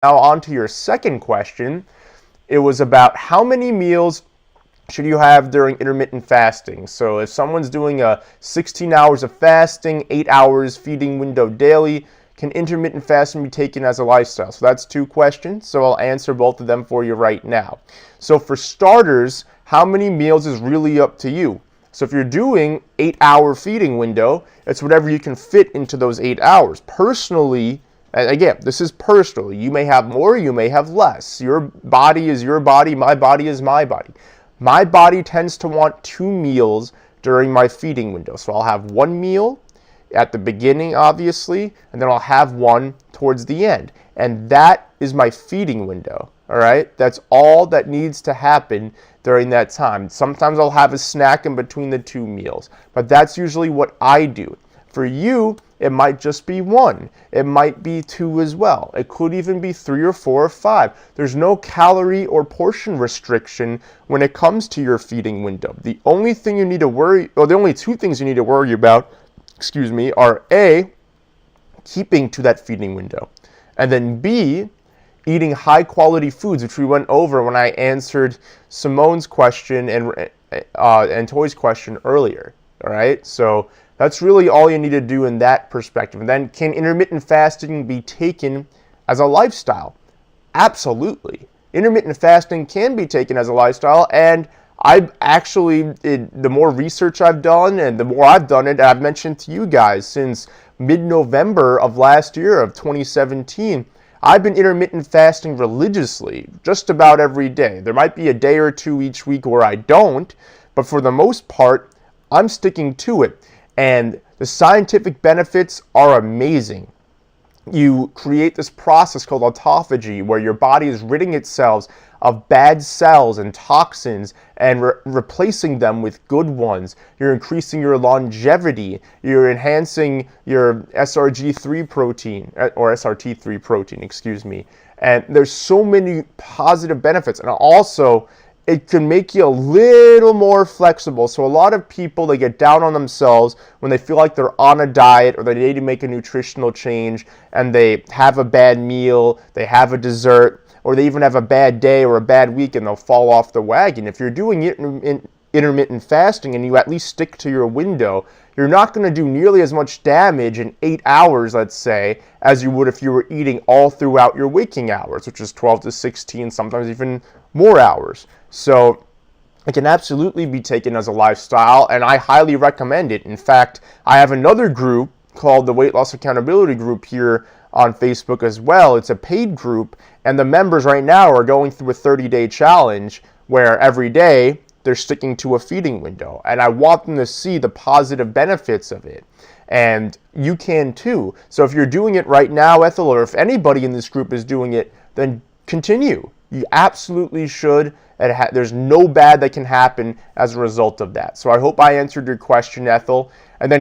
Now on to your second question. It was about how many meals should you have during intermittent fasting. So if someone's doing a 16 hours of fasting, 8 hours feeding window daily, can intermittent fasting be taken as a lifestyle? So that's two questions, so I'll answer both of them for you right now. So for starters, how many meals is really up to you. So if you're doing 8-hour feeding window, it's whatever you can fit into those 8 hours. Personally, and again, this is personal. You may have more, you may have less. Your body is your body, my body is my body. My body tends to want 2 meals during my feeding window. So I'll have 1 meal at the beginning, obviously, and then I'll have 1 towards the end. And that is my feeding window, all right? That's all that needs to happen during that time. Sometimes I'll have a snack in between the 2 meals, but that's usually what I do. For you, it might just be 1. It might be 2 as well. It could even be 3 or 4 or 5. There's no calorie or portion restriction when it comes to your feeding window. The only thing you need to worry, or the only 2 things you need to worry about, are A, keeping to that feeding window, and then B, eating high quality foods, which we went over when I answered Simone's question and Toy's question earlier. All right, so that's really all you need to do in that perspective. And then, can intermittent fasting be taken as a lifestyle? Absolutely. Intermittent fasting can be taken as a lifestyle, and I've actually, the more research I've done and the more I've done it, I've mentioned to you guys since mid-November of last year, of 2017, I've been intermittent fasting religiously, just about every day. There might be a day or 2 each week where I don't, but for the most part, I'm sticking to it. And the scientific benefits are amazing. You create this process called autophagy, where your body is ridding itself of bad cells and toxins and replacing them with good ones. You're increasing your longevity. You're enhancing your SRG3 protein, or SRT3 protein, excuse me. And there's so many positive benefits. And also, it can make you a little more flexible. So a lot of people, they get down on themselves when they feel like they're on a diet or they need to make a nutritional change, and they have a bad meal, they have a dessert, or they even have a bad day or a bad week and they'll fall off the wagon. If you're doing intermittent fasting and you at least stick to your window, you're not going to do nearly as much damage in 8 hours, let's say, as you would if you were eating all throughout your waking hours, which is 12 to 16, sometimes even more hours. So it can absolutely be taken as a lifestyle, and I highly recommend it. In fact, I have another group called the Weight Loss Accountability Group here on Facebook as well. It's a paid group, and the members right now are going through a 30-day challenge where every day they're sticking to a feeding window, and I want them to see the positive benefits of it. And you can too. So if you're doing it right now, Ethel, or if anybody in this group is doing it, then continue. You absolutely should. There's no bad that can happen as a result of that. So I hope I answered your question, Ethel. And then